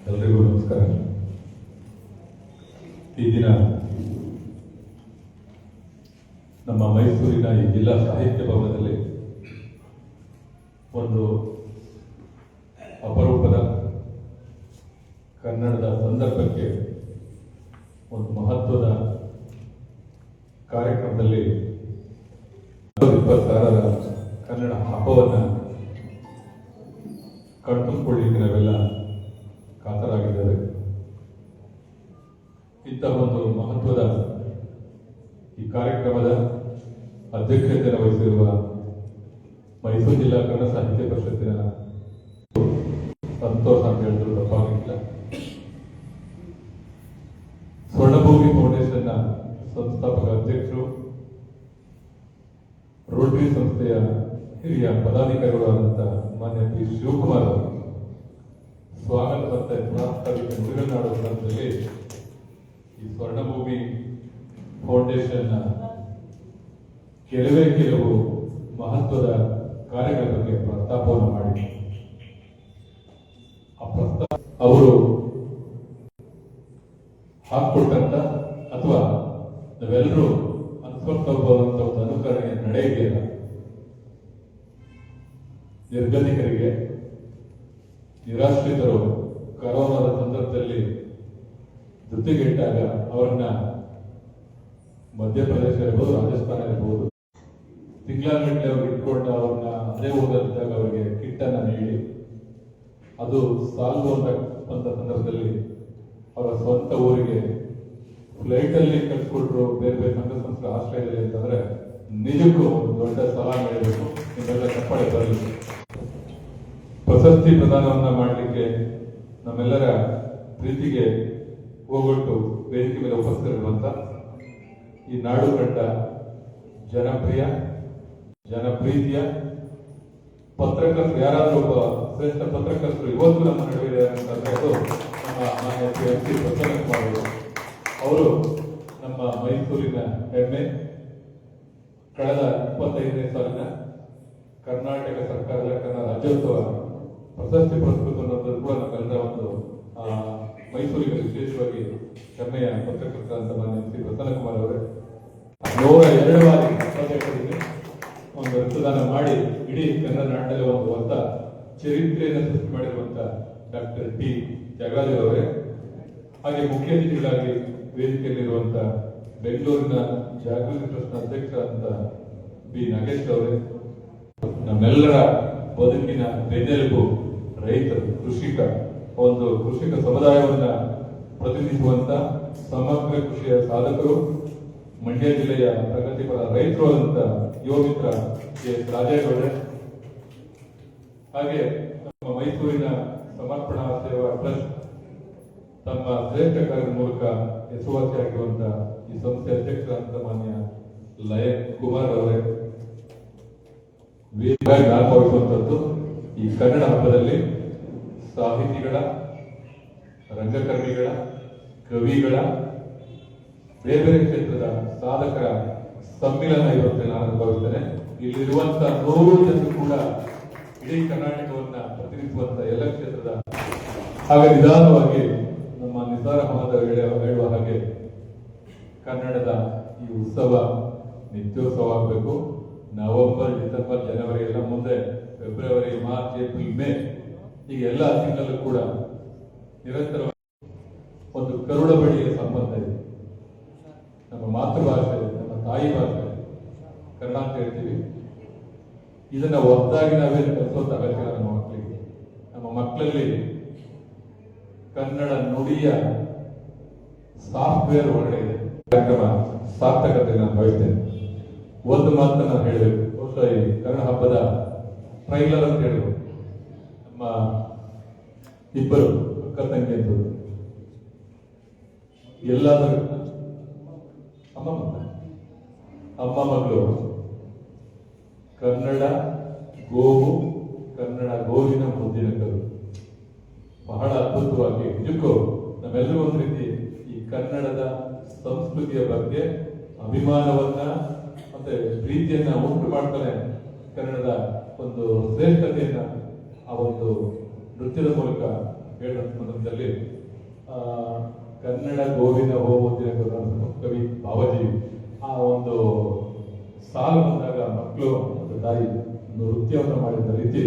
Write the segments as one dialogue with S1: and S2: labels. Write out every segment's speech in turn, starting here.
S1: ಎಲ್ರಿಗೂ ನಮಸ್ಕಾರ. ಈ ದಿನ ನಮ್ಮ ಮೈಸೂರಿನ ಈ ಜಿಲ್ಲಾ ಸಾಹಿತ್ಯ ಭವನದಲ್ಲಿ ಒಂದು ಅಪರೂಪದ ಕನ್ನಡದ ಸಂದರ್ಭಕ್ಕೆ ಒಂದು ಮಹತ್ವದ ಕಾರ್ಯಕ್ರಮದಲ್ಲಿ 2026ರ ಕನ್ನಡ ಹಬ್ಬವನ್ನು ಕಣ್ತುಂಬಿಕೊಳ್ಳಿಕ್ಕೆ ನಾವೆಲ್ಲ ಕಾತರಾಗಿದ್ದೇವೆ. ಇಂತಹ ಒಂದು ಮಹತ್ವದ ಈ ಕಾರ್ಯಕ್ರಮದ ಅಧ್ಯಕ್ಷತೆಯನ್ನು ವಹಿಸಿರುವ ಮೈಸೂರು ಜಿಲ್ಲಾ ಕನ್ನಡ ಸಾಹಿತ್ಯ ಪರಿಷತ್ತಿನ ಸಂತೋಷ ಅಂತ ಹೇಳಿದ್ರು ತಪ್ಪಾಗಿಲ್ಲ. ಸ್ವರ್ಣಭೂಮಿ ಫೌಂಡೇಶನ್ನ ಸಂಸ್ಥಾಪಕ ಅಧ್ಯಕ್ಷರು, ರೋಟರಿ ಸಂಸ್ಥೆಯ ಹಿರಿಯ ಪದಾಧಿಕಾರಿಗಳಾದಂತಹ ಮಾನ್ಯ ಪಿ ಶಿವಕುಮಾರ್ ಅವರು ಸ್ವಾಗತ ಮತ್ತು ಪ್ರಾಸ್ತಾವಿಕ ನುಡಿಗಳನ್ನಾಡುವ ಸಂದರ್ಭದಲ್ಲಿ ಈ ಸ್ವರ್ಣಭೂಮಿ ಫೌಂಡೇಶನ್ನ ಕೆಲವು ಮಹತ್ವದ ಕಾರ್ಯಗಳ ಬಗ್ಗೆ ಪ್ರಸ್ತಾಪವನ್ನು ಮಾಡಿ ಆ ಪ್ರಸ್ತಾಪ ಅವರು ಹಾಕೊಟ್ಟಂತ ಅಥವಾ ನಾವೆಲ್ಲರೂ ಅನುಸರಿಸ್ತಾ ಹೋಗುವಂತ ಒಂದು ಅನುಕರಣೆಯ ನಡೆ ಇದೆಯಲ್ಲ, ನಿರ್ಗತಿಕರಿಗೆ, ನಿರಾಶ್ರಿತರು ಕರೋನಾದ ಸಂದರ್ಭದಲ್ಲಿ ಜೊತೆಗಿಟ್ಟಾಗ ಅವರನ್ನ ಮಧ್ಯಪ್ರದೇಶ ಇರ್ಬೋದು, ರಾಜಸ್ಥಾನ ಇರ್ಬೋದು, ತಿಂಗಳಗಟ್ಟಲೆ ಅವ್ರಿಗೆ ಇಟ್ಕೊಂಡು ಅವ್ರನ್ನ ಅದೇ ಊರಲ್ಲಿದ್ದಾಗ ಅವರಿಗೆ ಕಿಟ್ ಅನ್ನ ನೀಡಿ ಅದು ಸಾಲ್ವು ಅಂತ ಸಂದರ್ಭದಲ್ಲಿ ಅವರ ಸ್ವಂತ ಊರಿಗೆ ಫ್ಲೈಟ್ ಅಲ್ಲಿ ಕಳ್ಸಿಕೊಟ್ರು ಬೇರೆ ಬೇರೆ ಸಂಘ ಸಂಸ್ಥೆ ಆಶ್ರಯದಲ್ಲಿ ಅಂತಂದ್ರೆ ನಿಜಕ್ಕೂ ಒಂದು ದೊಡ್ಡ ಸವಾಲು ಮಾಡಬೇಕು. ನಿಮ್ಮೆಲ್ಲ ಚಪ್ಪಾಳೆ ಬರಲಿ. ಪ್ರಶಸ್ತಿ ಪ್ರದಾನವನ್ನ ಮಾಡಲಿಕ್ಕೆ ನಮ್ಮೆಲ್ಲರ ಪ್ರೀತಿಗೆ ಹೋಗೊಟ್ಟು ವೇದಿಕೆ ಮೇಲೆ ಉಪಸ್ಥಿತರಿರುವಂತ ಈ ನಾಡು ಕಂಡ ಜನಪ್ರೀತಿಯ ಪತ್ರಕರ್ತರು, ಯಾರಾದ್ರೂ ಒಬ್ಬ ಶ್ರೇಷ್ಠ ಪತ್ರಕರ್ತರು ಇವತ್ತು ನಮ್ಮ ನಡುವೆ ಅಂತಂದ್ರೆ ಅದು ನಮ್ಮ ಮಾನ್ಯ ಶ್ರೀ ಪ್ರಸನ್ನಕುಮಾರ್ ಅವರು. ನಮ್ಮ ಮೈಸೂರಿನ ಹೆಮ್ಮೆ. ಕಳೆದ 25ನೇ ಸಾಲಿನ ಕರ್ನಾಟಕ ಸರ್ಕಾರದ ಕನ್ನಡ ರಾಜ್ಯೋತ್ಸವ ಪ್ರಶಸ್ತಿ ಪುರಸ್ಕೃತ ಅನ್ನೋದು ಕೂಡ ನಮ್ಮೆಲ್ಲರ ಒಂದು ಮೈಸೂರಿಗೆ ವಿಶೇಷವಾಗಿ ಹೆಮ್ಮೆಯ ಪತ್ರಕರ್ತರಂತ ಮಾನ್ಯ ಶ್ರೀ ಪ್ರಸನ್ನಕುಮಾರ್ ಅವರೇ 102 ಬಾರಿ ಒಂದು ರಕ್ತದಾನ ಮಾಡಿ ಇಡೀ ಕನ್ನಡ ನಾಟಲ್ಲಿ ಒಂದು ಹೊಸ ಚರಿತ್ರೆಯನ್ನು ಸೃಷ್ಟಿ ಮಾಡಿರುವಂತ ಡಾಕ್ಟರ್ ಟಿ ತ್ಯಾಗರಾಜ್ ಅವರೇ, ಹಾಗೆ ಮುಖ್ಯ ಅತಿಥಿಗಳಾಗಿ ವೇದಿಕೆಯಲ್ಲಿರುವಂತ ಬೆಂಗಳೂರಿನ ಜಾಗೃತಿ ಟ್ರಸ್ಟ್ ಅಧ್ಯಕ್ಷರಾದಂತ ಬಿ ನಾಗೇಶ್ ಅವರೇ, ನಮ್ಮೆಲ್ಲರ ಬದುಕಿನ ಬೆನ್ನೆಲುಬು ರೈತರು, ಒಂದು ಕೃಷಿಕ ಸಮುದಾಯವನ್ನ ಪ್ರತಿನಿಧಿಸುವಂತ ಸಮಗ್ರ ಕೃಷಿಯ ಸಾಧಕರು, ಮಂಡ್ಯ ಜಿಲ್ಲೆಯ ಪ್ರಗತಿಪರ ರೈತರು ಆದಂತ ಯುವ ಮಿತ್ರ ಕೆ ರಾಜೇಗೌಡ್ರೆ, ಹಾಗೆ ನಮ್ಮ ಮೈಸೂರಿನ ಸಮರ್ಪಣಾ ಸೇವಾ ಟ್ರಸ್ಟ್ ತಮ್ಮ ಶ್ರೇಷ್ಠ ಕಾರ್ಯದ ಮೂಲಕ ಹೆಸರುವಾಸಿಯಾಗಿರುವಂತ ಈ ಸಂಸ್ಥೆ ಅಧ್ಯಕ್ಷರಾದಂತ ಮಾನ್ಯ ಲಯನ್ ಕುಮಾರ್ ಅವರೇ, ಭಾಗವಹಿಸುವಂತದ್ದು ಈ ಕನ್ನಡ ಹಬ್ಬದಲ್ಲಿ ಸಾಹಿತಿಗಳ, ರಂಗಕರ್ಮಿಗಳ, ಕವಿಗಳ, ಬೇರೆ ಬೇರೆ ಕ್ಷೇತ್ರದ ಸಾಧಕರ ಸಮ್ಮಿಲನ ಇರುತ್ತೆ ನಾನು ಭಾವಿಸ್ತೇನೆ. ಇಲ್ಲಿರುವಂತಹ 100 ಜನರು ಕೂಡ ಇಡೀ ಕರ್ನಾಟಕವನ್ನ ಪ್ರತಿನಿಧಿಸುವಂತ ಎಲ್ಲ ಕ್ಷೇತ್ರದ, ಹಾಗೆ ನಿಧಾನವಾಗಿ ನಮ್ಮ ನಿಸಾರ್ ಅಹಮದ್ ಹೇಳುವ ಹಾಗೆ ಕನ್ನಡದ ಈ ಉತ್ಸವ ನಿತ್ಯೋತ್ಸವ ಆಗಬೇಕು. ನವೆಂಬರ್, ಡಿಸೆಂಬರ್, ಜನವರಿ ಎಲ್ಲ ಮುಂದೆ, ಫೆಬ್ರವರಿ, ಮಾರ್ಚ್, ಏಪ್ರಿಲ್, ಮೇ ಈಗ ಎಲ್ಲ ತಿಂಗಳಲ್ಲೂ ಕೂಡ ನಿರಂತರವಾಗಿ ಒಂದು ಕರುಳ ಬಳಿಯ ಸಂಬಂಧ ಇದೆ. ನಮ್ಮ ಮಾತೃಭಾಷೆ, ನಮ್ಮ ತಾಯಿ ಭಾಷೆ ಕನ್ನಡ ಅಂತ ಹೇಳ್ತೀವಿ. ಇದನ್ನ ಒದ್ದಾಗಿ ನಾವೇ ಕಲಿಸುವಂತ ಅಗತ್ಯ ನಮ್ಮ ಮಕ್ಕಳಿಗೆ. ನಮ್ಮ ಮಕ್ಕಳಲ್ಲಿ ಕನ್ನಡ ನುಡಿಯ ಸಾಫ್ಟ್ವೇರ್ ಹೊರಗಡೆ ಇದೆ. ಕಾರ್ಯಕ್ರಮ ಸಾರ್ಥಕತೆ ನಾನು ಭಾವಿಸ್ತೇನೆ. ಒಂದು ಮಾತನ್ನ ನಾನು ಹೇಳಬೇಕು. ಬಹುಶಃ ಈ ಕನ್ನಡ ಹಬ್ಬದ ಟ್ರೈಲರ್ ಅಂತ ಹೇಳಬಹುದು. ನಮ್ಮ ಇಬ್ಬರು ಅಕ್ಕ ತಂಗಿ ಅಂತ ಎಲ್ಲಾದರೂ ಅಮ್ಮ ಮಗಳು ಕನ್ನಡ ಗೋವು, ಕನ್ನಡ ಗೋವಿನ ಮುದ್ದಿನ ಕರು. ಬಹಳ ಅದ್ಭುತವಾಗಿ ನಿಜಕ್ಕೂ ನಮ್ಮೆಲ್ಲರೂ ಒಂದು ರೀತಿ ಈ ಕನ್ನಡದ ಸಂಸ್ಕೃತಿಯ ಬಗ್ಗೆ ಅಭಿಮಾನವನ್ನ ಮತ್ತೆ ಪ್ರೀತಿಯನ್ನ ಉಂಟು ಮಾಡ್ತಾನೆ. ಕನ್ನಡದ ಒಂದು ಶ್ರೇಷ್ಠತೆಯನ್ನ ಆ ಒಂದು ನೃತ್ಯದ ಮೂಲಕ ಹೇಳಿದ ಸಂದರ್ಭದಲ್ಲಿ ಕನ್ನಡ ಗೋವಿನ ಹೋಗುತ್ತಿನ ಕವಿ ಭಾವಜೀವಿ ಆ ಒಂದು ಸಾಲು ಬಂದಾಗ ಮಕ್ಕಳು ಮತ್ತು ತಾಯಿ ನೃತ್ಯವನ್ನು ಮಾಡಿದ ರೀತಿ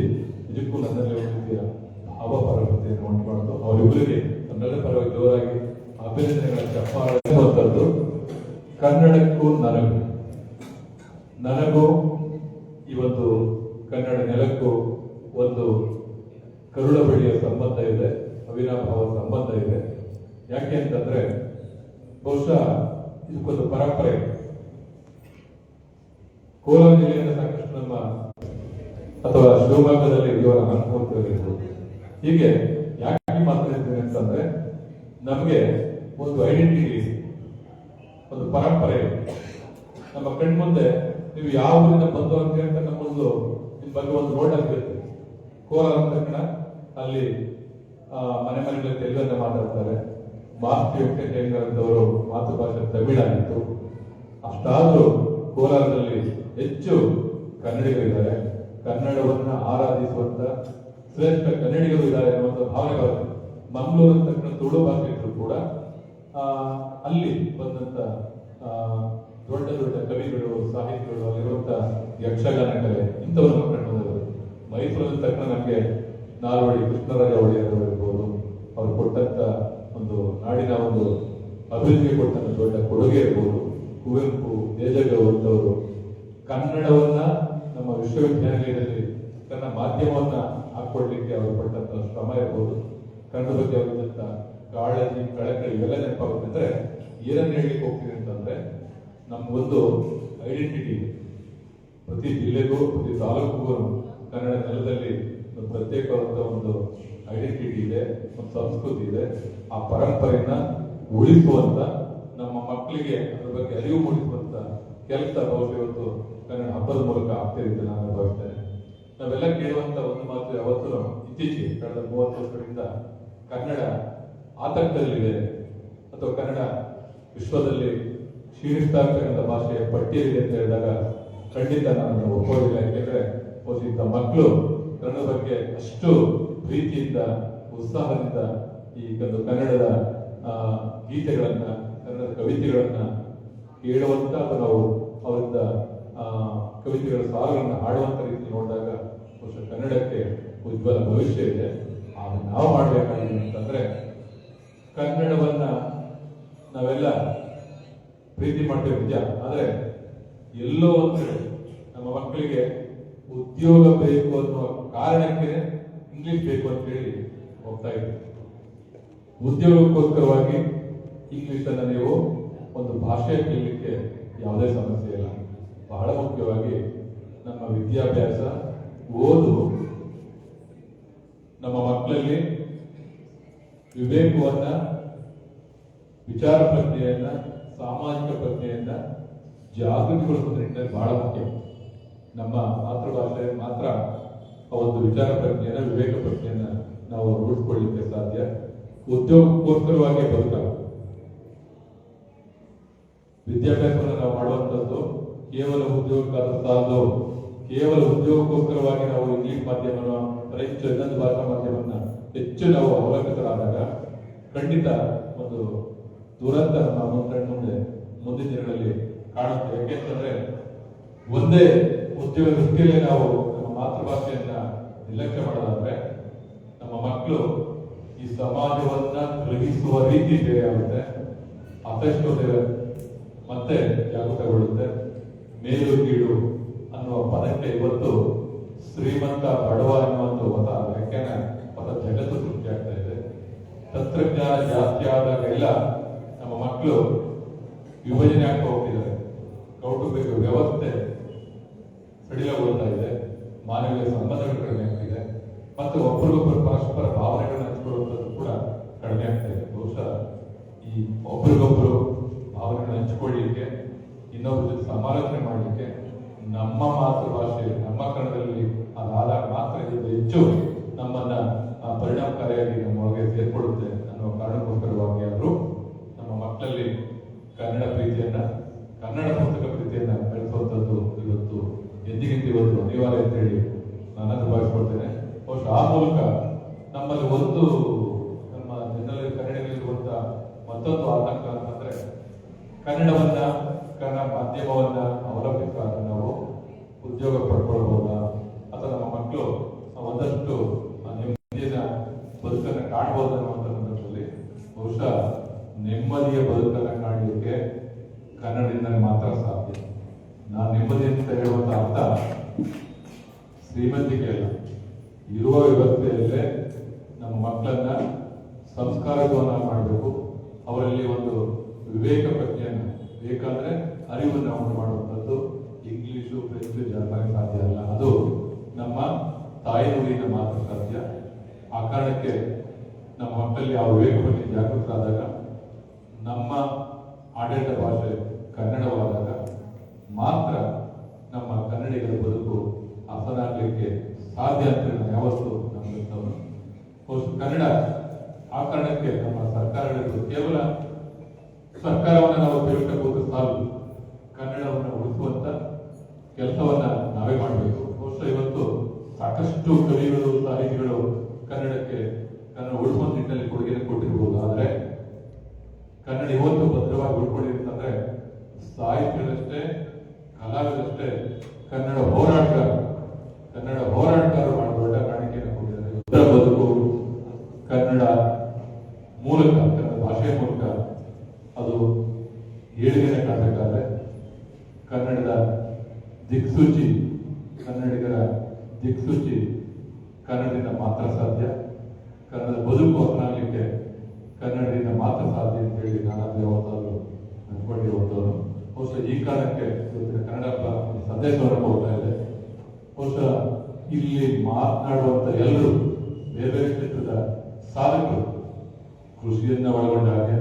S1: ನಿಜಕ್ಕೂ ನನ್ನಲ್ಲಿ ಒಂದು ರೀತಿಯ ಭಾವಪರತೆಯನ್ನು ಉಂಟು ಮಾಡೋದು. ಅವರಿಬ್ಬರಿಗೆ ನನ್ನೆಲ್ಲ ಪರವಾಗಿ ಜೋರಾಗಿ ಅಭಿನಂದನೆಗಳ ಚಪ್ಪಾಳೆಂಥದ್ದು. ಕನ್ನಡಕ್ಕೂ ನನಗೂ ಇವತ್ತು ಕನ್ನಡ ನೆಲಕ್ಕೂ ಒಂದು ಕರುಳ ಬಳಿಯ ಸಂಬಂಧ ಇದೆ, ಅವಿನಾಭಾವ ಸಂಬಂಧ ಇದೆ. ಯಾಕೆ ಅಂತಂದ್ರೆ ಬಹುಶಃ ಇದಕ್ಕೊಂದು ಪರಂಪರೆ. ಕೋಲಾರ ಜಿಲ್ಲೆಯಿಂದ ಸಾಕಷ್ಟು ನಮ್ಮ ಅಥವಾ ಶಿವಮೊಗ್ಗದಲ್ಲಿ ಇವರ ಅನುಭವಗಳಿರ್ಬೋದು. ಹೀಗೆ ಯಾಕೆ ಮಾತಾಡ್ತೀನಿ ಅಂತಂದ್ರೆ ನಮಗೆ ಒಂದು ಐಡೆಂಟಿಟಿ, ಒಂದು ಪರಂಪರೆ ನಮ್ಮ ಕಣ್ಮುಂದೆ ನೀವು ಯಾವ ಊರಿಂದ ಬಂದು ಅಂತ ಹೇಳ್ತಾ ನಮ್ಮೊಂದು ನಿಮ್ಮ ಬಗ್ಗೆ ಒಂದು ನೋಟ್ ಆಗಿರುತ್ತೆ. ಕೋಲಾರ ಅಂದ ತಕ್ಷಣ ಅಲ್ಲಿ ಮನೆ ಮನೆಗಳಲ್ಲಿ ತೆಲುಗನ್ನ ಮಾತಾಡ್ತಾರೆ. ಮಾಸ್ತಿ ವೆಂಕಟೇಶ್ವರದವರು ಮಾತೃಭಾಷೆ ತಮಿಳಾಗಿತ್ತು. ಅಷ್ಟಾದ್ರೂ ಕೋಲಾರದಲ್ಲಿ ಹೆಚ್ಚು ಕನ್ನಡಿಗರಿದ್ದಾರೆ. ಕನ್ನಡವನ್ನ ಆರಾಧಿಸುವಂತ ಶ್ರೇಷ್ಠ ಕನ್ನಡಿಗರು ಇದ್ದಾರೆ ಅನ್ನುವಂಥ ಭಾವನೆ ಬರುತ್ತೆ. ಮಂಗಳೂರು ಅಂತ ತಕ್ಷಣ ತುಳು ಭಾಷೆ ಇದ್ರು ಕೂಡ ಅಲ್ಲಿ ಬಂದಂತ ದೊಡ್ಡ ದೊಡ್ಡ ಕವಿಗಳು, ಸಾಹಿತಿಗಳು, ಅಲ್ಲಿರುವಂತ ಯಕ್ಷಗಾನ ಕಲೆ ಇಂಥವ್ರನ್ನ ಕಂಡು ಬಂದಿರೋದು. ಮೈಸೂರಿನ ತಕ್ಷಣ ನಮಗೆ ನಾಲ್ವಡಿ ಕೃಷ್ಣರಾಜ ಒಡೆಯರ್ ಇರ್ಬೋದು, ಅವ್ರು ಕೊಟ್ಟಂತ ಒಂದು ನಾಡಿನ ಒಂದು ಅಭಿವೃದ್ಧಿಗೆ ಕೊಟ್ಟಂತ ದೊಡ್ಡ ಕೊಡುಗೆ ಇರ್ಬೋದು. ಕುವೆಂಪು, ದೇಜಗೌಡರು ಕನ್ನಡವನ್ನ ನಮ್ಮ ವಿಶ್ವವಿದ್ಯಾನಿಲಯದಲ್ಲಿ ತನ್ನ ಮಾಧ್ಯಮವನ್ನ ಹಾಕೊಡ್ಲಿಕ್ಕೆ ಅವರು ಪಟ್ಟಂತ ಶ್ರಮ ಇರ್ಬೋದು. ಕನ್ನಡ ಬಗ್ಗೆ ಅವರಿದ್ದಂತ ಕಾಳಜಿ, ಕಳಕಳಿ ಇವೆಲ್ಲ ನೆನಪಾಗುತ್ತೆ. ಅಂದ್ರೆ ಏನನ್ನ ಹೇಳಲಿಕ್ಕೆ ಹೋಗ್ತೀನಿ ಅಂತಂದ್ರೆ ನಮ್ಗೊಂದು ಐಡೆಂಟಿಟಿ ಇದೆ. ಪ್ರತಿ ಜಿಲ್ಲೆಗೂ ಪ್ರತಿ ತಾಲೂಕಿಗೂ ಕನ್ನಡ ನೆಲದಲ್ಲಿ ಒಂದು ಪ್ರತ್ಯೇಕವಾದ ಒಂದು ಐಡೆಂಟಿಟಿ ಇದೆ, ಒಂದು ಸಂಸ್ಕೃತಿ ಇದೆ. ಆ ಪರಂಪರೆಯನ್ನ ಉಳಿಸುವಂತ, ನಮ್ಮ ಮಕ್ಕಳಿಗೆ ಅದ್ರ ಬಗ್ಗೆ ಅರಿವು ಮೂಡಿಸುವಂತ ಕೆಲಸ ಬಹುಶಃ ಇವತ್ತು ಕನ್ನಡ ಹಬ್ಬದ ಮೂಲಕ ಆಗ್ತಿರುತ್ತೆ ನಾನು ಭಾವಿಸ್ತೇನೆ. ನಾವೆಲ್ಲ ಕೇಳುವಂತ ಒಂದು ಮಾತು ಯಾವತ್ತೂ ಇತ್ತೀಚೆಗೆ ಕಳೆದ 30 ವರ್ಷಗಳಿಂದ ಕನ್ನಡ ಆತಂಕದಲ್ಲಿದೆ ಅಥವಾ ಕನ್ನಡ ವಿಶ್ವದಲ್ಲಿ ಕ್ಷೀಣಿಸ್ತಾ ಇರ್ತಕ್ಕಂಥ ಭಾಷೆಯ ಪಟ್ಟಿಯಲ್ಲಿದೆ ಅಂತ ಹೇಳಿದಾಗ ಖಂಡಿತ ನಾನು ಒಪ್ಪೋದಿಲ್ಲ. ಯಾಕೆಂದ್ರೆ ಇಂಥ ಮಕ್ಕಳು ಕನ್ನಡ ಬಗ್ಗೆ ಅಷ್ಟು ಪ್ರೀತಿಯಿಂದ, ಉತ್ಸಾಹದಿಂದ ಈ ಕನ್ನಡದ ಗೀತೆಗಳನ್ನ, ಕನ್ನಡದ ಕವಿತೆಗಳನ್ನ ಕೇಳುವಂತ ಅಥವಾ ನಾವು ಅವರಿಂದ ಕವಿತೆಗಳ ಸಾಲುಗಳನ್ನ ಹಾಡುವಂತ ರೀತಿ ನೋಡಿದಾಗ ಬಹುಶಃ ಕನ್ನಡಕ್ಕೆ ಉಜ್ವಲ ಭವಿಷ್ಯ ಇದೆ. ಆಗ ನಾವು ಮಾಡಬೇಕಾಗಿದೆ ಅಂತಂದ್ರೆ ಕನ್ನಡವನ್ನ ನಾವೆಲ್ಲ ಪ್ರೀತಿ ಮಾಡ್ತೇವೆ ನಿಜ, ಆದ್ರೆ ಎಲ್ಲೋ ಒಂದು ನಮ್ಮ ಮಕ್ಕಳಿಗೆ ಉದ್ಯೋಗ ಬೇಕು ಅನ್ನುವ ಕಾರಣಕ್ಕೆ ಇಂಗ್ಲಿಷ್ ಬೇಕು ಅಂತ ಹೇಳಿ ಹೋಗ್ತಾ ಇದ್ದೀವಿ. ಉದ್ಯೋಗಕ್ಕೋಸ್ಕರವಾಗಿ ಇಂಗ್ಲಿಷ್ ಅನ್ನ ನೀವು ಒಂದು ಭಾಷೆ ಕಲಿಯಲಿಕ್ಕೆ ಯಾವುದೇ ಸಮಸ್ಯೆ ಇಲ್ಲ. ಬಹಳ ಮುಖ್ಯವಾಗಿ ನಮ್ಮ ವಿದ್ಯಾಭ್ಯಾಸ, ಓದು ನಮ್ಮ ಮಕ್ಕಳಲ್ಲಿ ವಿವೇಕವನ್ನ, ವಿಚಾರ ಪ್ರಜ್ಞೆಯನ್ನ, ಸಾಮಾಜಿಕ ಪ್ರಜ್ಞೆಯನ್ನ ಜಾಗೃತಿಗೊಳಿಸುವ ನಿಟ್ಟಿನಲ್ಲಿ ಬಹಳ ಮುಖ್ಯ. ನಮ್ಮ ಮಾತೃಭಾಷೆ ಮಾತ್ರ ಆ ಒಂದು ವಿಚಾರ ಪ್ರಜ್ಞೆಯನ್ನ, ವಿವೇಕ ಪ್ರಜ್ಞೆಯನ್ನ ನಾವು ರೂಢಿಸಿಕೊಳ್ಳಲಿಕ್ಕೆ ಸಾಧ್ಯ. ಉದ್ಯೋಗಕ್ಕೋಸ್ಕರವಾಗಿ ಬದುಕಲ್ಲ. ವಿದ್ಯಾಭ್ಯಾಸವನ್ನು ನಾವು ಮಾಡುವಂಥದ್ದು ಕೇವಲ ಉದ್ಯೋಗಕ್ಕಾದ ಸಾಲದು. ಕೇವಲ ಉದ್ಯೋಗಕ್ಕೋಸ್ಕರವಾಗಿ ನಾವು ಇಂಗ್ಲಿಷ್ ಮಾಧ್ಯಮ, ಫ್ರೆಂಚ್, ಇನ್ನೊಂದು ಭಾಷಾ ಮಾಧ್ಯಮವನ್ನ ಹೆಚ್ಚು ನಾವು ಅವಲಂಬಿತರಾದಾಗ ಖಂಡಿತ ಒಂದು ದುರಂತ ನಮ್ಮ ಮುಂದೆ ಮುಂದಿನ ದಿನಗಳಲ್ಲಿ ಕಾಣುತ್ತೆ. ಯಾಕೆಂತಂದ್ರೆ ಒಂದೇ ಉದ್ಯೋಗ ದೃಷ್ಟಿಯಲ್ಲೇ ನಾವು ನಮ್ಮ ಮಾತೃಭಾಷೆಯನ್ನ ನಿರ್ಲಕ್ಷ್ಯ ಮಾಡೋದಾದ್ರೆ ನಮ್ಮ ಮಕ್ಕಳು ಈ ಸಮಾಜವನ್ನ ಗ್ರಹಿಸುವ ರೀತಿ ಬೇರೆ ಆಗುತ್ತೆ, ಅಸಹಿಷ್ಣುತೆ ಮತ್ತೆ ಜಾಗೃತಗೊಳ್ಳುತ್ತೆ. ಮೇಲು ಕೀಳು ಅನ್ನುವ ಪದಕ್ಕೆ ಇವತ್ತು ಶ್ರೀಮಂತ ಬಡವ ಅನ್ನುವಂಥ ಹೊಸ ವ್ಯಾಖ್ಯಾನ, ಹೊಸ ಜಗತ್ತು ಸೃಷ್ಟಿ ಆಗ್ತಾ ಇದೆ. ತಂತ್ರಜ್ಞಾನ ಜಾಸ್ತಿ ಆದಾಗೆಲ್ಲ ನಮ್ಮ ಮಕ್ಕಳು ವಿಭಜನೆ ಆಗ್ತಾ ಹೋಗ್ತಿದ್ದಾರೆ. ಕೌಟುಂಬಿಕ ವ್ಯವಸ್ಥೆ ಸಡಿಲಗೊಳ್ತಾ ಇದೆ, ಮಾನವೀಯ ಸಂಬಂಧಗಳು ಕಡಿಮೆ ಆಗ್ತಿದೆ, ಮತ್ತು ಒಬ್ಬರಿಗೊಬ್ಬರು ಪರಸ್ಪರ ಭಾವನೆಗಳನ್ನ ಹಂಚಿಕೊಳ್ಳುವಂಥದ್ದು ಕೂಡ ಕಡಿಮೆ ಆಗ್ತಾ ಇದೆ. ಬಹುಶಃ ಈ ಒಬ್ಬರಿಗೊಬ್ಬರು ಭಾವನೆಗಳನ್ನ ಹಂಚಿಕೊಳ್ಳಲಿಕ್ಕೆ, ಇನ್ನೊಬ್ಬರ ಜೊತೆ ಸಮಾಲೋಚನೆ ಮಾಡಲಿಕ್ಕೆ ನಮ್ಮ ಮಾತೃಭಾಷೆ, ನಮ್ಮ ಕನ್ನಡದಲ್ಲಿ ಅದಾದಾಗ ಮಾತ್ರ ಇದು ಹೆಚ್ಚು ನಮ್ಮನ್ನ ಪರಿಣಾಮಕಾರಿಯಾಗಿ ನಮ್ಮ ಒಳಗೆ ಸೇರ್ಕೊಳ್ಳುತ್ತೆ ಅನ್ನೋ ಕಾರಣಕ್ಕೋಸ್ಕರವಾಗಿ ಆದರೂ ನಮ್ಮ ಮಕ್ಕಳಲ್ಲಿ ಕನ್ನಡ ಪ್ರೀತಿಯನ್ನ, ಕನ್ನಡ ಪುಸ್ತಕ ಪ್ರೀತಿಯನ್ನ ಬೆಳೆಸುವಂಥದ್ದು ಇವತ್ತು ಎಂದಿಗಿಂತ ಇವತ್ತು ಅನಿವಾರ್ಯ ಅಂತ ಹೇಳಿ ನಾನು ಭಾವಿಸ್ಕೊಳ್ತೇನೆ. ಬಹುಶಃ ಆ ಮೂಲಕ ನಮ್ಮಲ್ಲಿ ಒಂದು ಕನ್ನಡವನ್ನ ಕನ್ನಡ ಮಾಧ್ಯಮವನ್ನ ಅವಲಂಬಿಸಿದಾಗ ನಾವು ಉದ್ಯೋಗ ಪಡ್ಕೊಳ್ಬಹುದಾ ಅಥವಾ ನಮ್ಮ ಮಕ್ಕಳು ಒಂದಷ್ಟು ನೆಮ್ಮದಿಯ ಬದುಕನ್ನು ಕಾಣಬಹುದು ಅನ್ನುವಂಥ ಸಂದರ್ಭದಲ್ಲಿ ಬಹುಶಃ ನೆಮ್ಮದಿಯ ಬದುಕನ್ನು ಕಾಣಲಿಕ್ಕೆ ಕನ್ನಡದಿಂದ ಮಾತ್ರ ಸಾಧ್ಯ. ನಾನು ನೆಮ್ಮದಿ ಅಂತ ಹೇಳುವಂತ ಅರ್ಥ ಶ್ರೀಮಂತಿಕೆ ಅಲ್ಲ, ಇರುವ ವ್ಯವಸ್ಥೆಯಲ್ಲೇ ನಮ್ಮ ಮಕ್ಕಳನ್ನ ಸಂಸ್ಕಾರವನ್ನ ಮಾಡಬೇಕು, ಅವರಲ್ಲಿ ಒಂದು ವಿವೇಕ ಪ್ರಜ್ಞೆಯನ್ನು, ಬೇಕಾದ್ರೆ ಅರಿವನ್ನು ಉಂಟು ಮಾಡುವಂಥದ್ದು ಇಂಗ್ಲಿಷು, ಫ್ರೆಂಚು, ಜರ್ಮನಿ ಸಾಧ್ಯ ಅಲ್ಲ, ಅದು ನಮ್ಮ ತಾಯಿನುಡಿಯಿಂದ ಮಾತ್ರ ಸಾಧ್ಯ. ಆ ಕಾರಣಕ್ಕೆ ನಮ್ಮ ಮಕ್ಕಳಲ್ಲಿ ಆ ವಿವೇಕ ಬಗ್ಗೆ ಜಾಗೃತರಾದಾಗ, ನಮ್ಮ ಆಡಳಿತ ಭಾಷೆ ಕನ್ನಡವಾದಾಗ ಮಾತ್ರ ನಮ್ಮ ಕನ್ನಡಿಗರ ಬದುಕು ಹಸನಾಗಲಿಕ್ಕೆ ಸಾಧ್ಯ ಅಂತ ನಾನು ಯಾವತ್ತೂ ನಂಬಿದ್ದವನು. ಕನ್ನಡ ಆ ಕಾರಣಕ್ಕೆ ನಮ್ಮ ಸರ್ಕಾರಗಳು ಕೇವಲ ಸರ್ಕಾರವನ್ನು ನಾವು ತಿರುಗಬಹುದು ಸಾಲು, ಕನ್ನಡವನ್ನು ಉಳಿಸುವಂತ ಕೆಲಸವನ್ನ ನಾವೇ ಮಾಡಬೇಕು. ಬಹುಶಃ ಇವತ್ತು ಸಾಕಷ್ಟು ಕವಿಗಳು, ಸಾಹಿತಿಗಳು ಕನ್ನಡಕ್ಕೆ ಕನ್ನಡ ಉಳಿಸುವ ನಿಟ್ಟಿನಲ್ಲಿ ಕೊಡುಗೆಯನ್ನು ಕೊಟ್ಟಿರ್ಬೋದು. ಆದರೆ ಕನ್ನಡ ಇವತ್ತು ಭದ್ರವಾಗಿ ಉಳ್ಕೊಂಡಿರ್ತಂದ್ರೆ ಸಾಹಿತ್ಯದಷ್ಟೇ, ಕಲಾವಿದಷ್ಟೇ ಕನ್ನಡ ಹೋರಾಟಗಾರರು ಮಾಡೋ ದೊಡ್ಡ ಕಾಣಿಕೆಯನ್ನು ಕೊಟ್ಟಿದ್ದಾರೆ. ಉತ್ತರ ಬದುಕು ಕನ್ನಡ ಮೂಲಕ, ಕನ್ನಡ ಭಾಷೆಯ ಮೂಲಕ ಅದು ಏಳಿಗೆಯನ್ನು ಕಾಣಬೇಕಾದ್ರೆ ಕನ್ನಡದ ದಿಕ್ಸೂಚಿ, ಕನ್ನಡಿಗರ ದಿಕ್ಸೂಚಿ ಕನ್ನಡದಿಂದ ಮಾತ್ರ ಸಾಧ್ಯ. ಕನ್ನಡದ ಬದುಕು ಹಸನಾಗಲಿಕ್ಕೆ ಕನ್ನಡದಿಂದ ಮಾತ್ರ ಸಾಧ್ಯ ಅಂತ ಹೇಳಿ ನಾನು ಯಾವತ್ತಾದರೂ ಅನ್ಕೊಂಡಿರುವಂಥವ್ರು. ಬಹುಶಃ ಈ ಕಾರಣಕ್ಕೆ ಇವತ್ತಿನ ಕನ್ನಡ ಒಂದು ಸಂದೇಶವನ್ನು ಕೊಡ್ತಾ ಇದೆ. ಬಹುಶಃ ಇಲ್ಲಿ ಮಾತನಾಡುವಂತ ಎಲ್ಲರೂ ಬೇರೆ ಬೇರೆ ಕ್ಷೇತ್ರದ ಸಾಧಕರು, ಕೃಷಿಯನ್ನ ಒಳಗೊಂಡ ಹಾಗೆ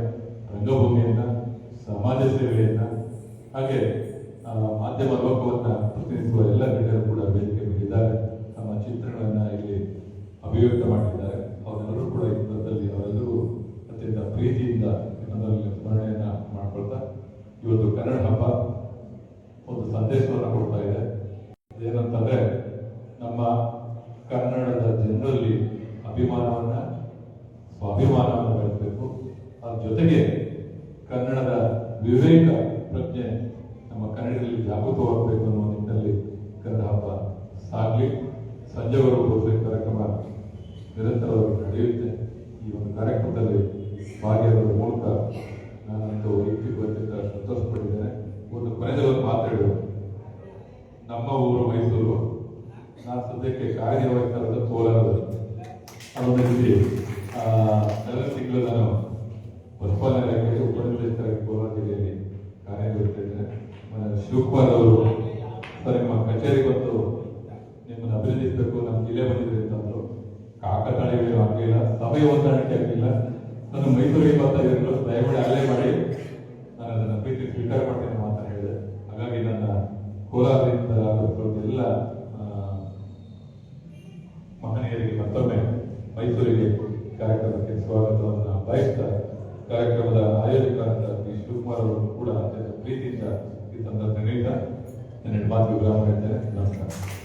S1: ರಂಗಭೂಮಿಯನ್ನ, ಸಮಾಜ ಸೇವೆಯನ್ನ, ಹಾಗೆ ಮಾಧ್ಯಮ ಲೋಕವನ್ನ ಪ್ರತಿನಿಧಿಸುವ ಎಲ್ಲ ಗಣ್ಯರು ಕೂಡ ವೇದಿಕೆ ಮೇಲಿದ್ದಾರೆ. ತಮ್ಮ ಚಿತ್ರಗಳನ್ನ ಇಲ್ಲಿ ಅಭಿವ್ಯಕ್ತ ಮಾಡಿದ್ದಾರೆ. ಅವರೆಲ್ಲರೂ ಕೂಡ ಈ ಸಂದರ್ಭದಲ್ಲಿ ಅವರೆಲ್ಲರೂ ಅತ್ಯಂತ ಪ್ರೀತಿಯಿಂದ ಸ್ಮರಣೆಯನ್ನ ಮಾಡ್ಕೊಳ್ತಾ, ಇವತ್ತು ಕನ್ನಡ ಹಬ್ಬ ಒಂದು ಸಂದೇಶವನ್ನು ಕೊಡ್ತಾ ಇದೆ. ಏನಂತಂದ್ರೆ, ನಮ್ಮ ಕನ್ನಡದ ಜನರಲ್ಲಿ ಅಭಿಮಾನವನ್ನ, ಸ್ವಾಭಿಮಾನವನ್ನು ಬೆಳೆಸಬೇಕು. ಅದ್ರ ಜೊತೆಗೆ ಕನ್ನಡದ ವಿವೇಕ ಪ್ರಜ್ಞೆ ನಮ್ಮ ಕನ್ನಡದಲ್ಲಿ ಜಾಗೃತವಾಗಬೇಕು ಅನ್ನುವ ನಿಟ್ಟಿನಲ್ಲಿ ಕನ್ನಡ ಹಬ್ಬ ಸಾಗಲಿ. ಸಂಜೆವರೆಗೂ ಬಹುತೇಕ ಕಾರ್ಯಕ್ರಮ ನಿರಂತರವಾಗಿ ನಡೆಯುತ್ತೆ. ಈ ಒಂದು ಕಾರ್ಯಕ್ರಮದಲ್ಲಿ ಭಾಗಿಯಾಗುವ ಮೂಲಕ ನಾನಂತೂ ವೈಯಕ್ತಿಕವಾಗಿ ಸಂತೋಷ ಪಟ್ಟಿದ್ದೇನೆ. ಒಂದು ಕೊನೆಯಲ್ಲಿ ಮಾತಾಡುವ, ನಮ್ಮ ಊರು ಮೈಸೂರು, ನಾನು ಸದ್ಯಕ್ಕೆ ಕಾರ್ಯನಿರ್ವಹಿಸ್ತಾ ಕೋಲಾರದಲ್ಲಿ. ಅದೊಂದು ರೀತಿ ಕಳೆದ ತಿಂಗಳು ನಾನು ಪಶುಪಾಲನಾ ಇಲಾಖೆಯಲ್ಲಿ ಉಪನಿರ್ದೇಶಕರಾಗಿ ಕೋಲಾರ ಜಿಲ್ಲೆಯಲ್ಲಿ ಕಾರ್ಯನಿರ್ವಹಿಸ್ತಾ ಇದ್ದೇನೆ. ಶಿವಕುಮಾರ್ ಅವರು ಸರ್, ನಿಮ್ಮ ಕಚೇರಿಗೆ ಬಂದು ನಿಮ್ಮನ್ನು ಅಭಿನಂದಿಸಬೇಕು, ನಮ್ಮ ಜಿಲ್ಲೆ ಬಂದಿದೆ ಅಂತಂದ್ರು. ಕಾಕತಾಳೀಯ ಆಗಲಿಲ್ಲ, ಸಭೆ ಹೊಂದಾಣಿಕೆ ಆಗಲಿಲ್ಲ. ನಾನು ಮೈಸೂರಿಗೆ ಬರ್ತಾ ಇದ್ರು, ದಯಮಾಡಿ ಅಲ್ಲೇ ಮಾಡಿ, ನಾನು ಅದನ್ನು ಪ್ರೀತಿ ಸ್ವೀಕಾರ ಮಾಡ್ತೇನೆ ಅಂತ ಹೇಳಿದೆ. ಹಾಗಾಗಿ ನನ್ನ ಕೋಲಾರದಿಂದ ಎಲ್ಲ ಮಹನೀಯರಿಗೆ ಮತ್ತೊಮ್ಮೆ ಮೈಸೂರಿಗೆ ಕಾರ್ಯಕ್ರಮಕ್ಕೆ ಸ್ವಾಗತವನ್ನು ಬಯಸ್ತಾ, ಕಾರ್ಯಕ್ರಮದ ಆಯೋಜಕರಾದ ಶ್ರೀ ಶಿವಕುಮಾರ್ ಅವರು ಕೂಡ ಅತ್ಯಂತ ಪ್ರೀತಿಯಿಂದ ಈ ಸಂದರ್ಭ ನೀಡಿದ ನನ್ನ ಮಾತು ವಿರಾಮ ಹೇಳ್ತೇನೆ. ನಮಸ್ಕಾರ.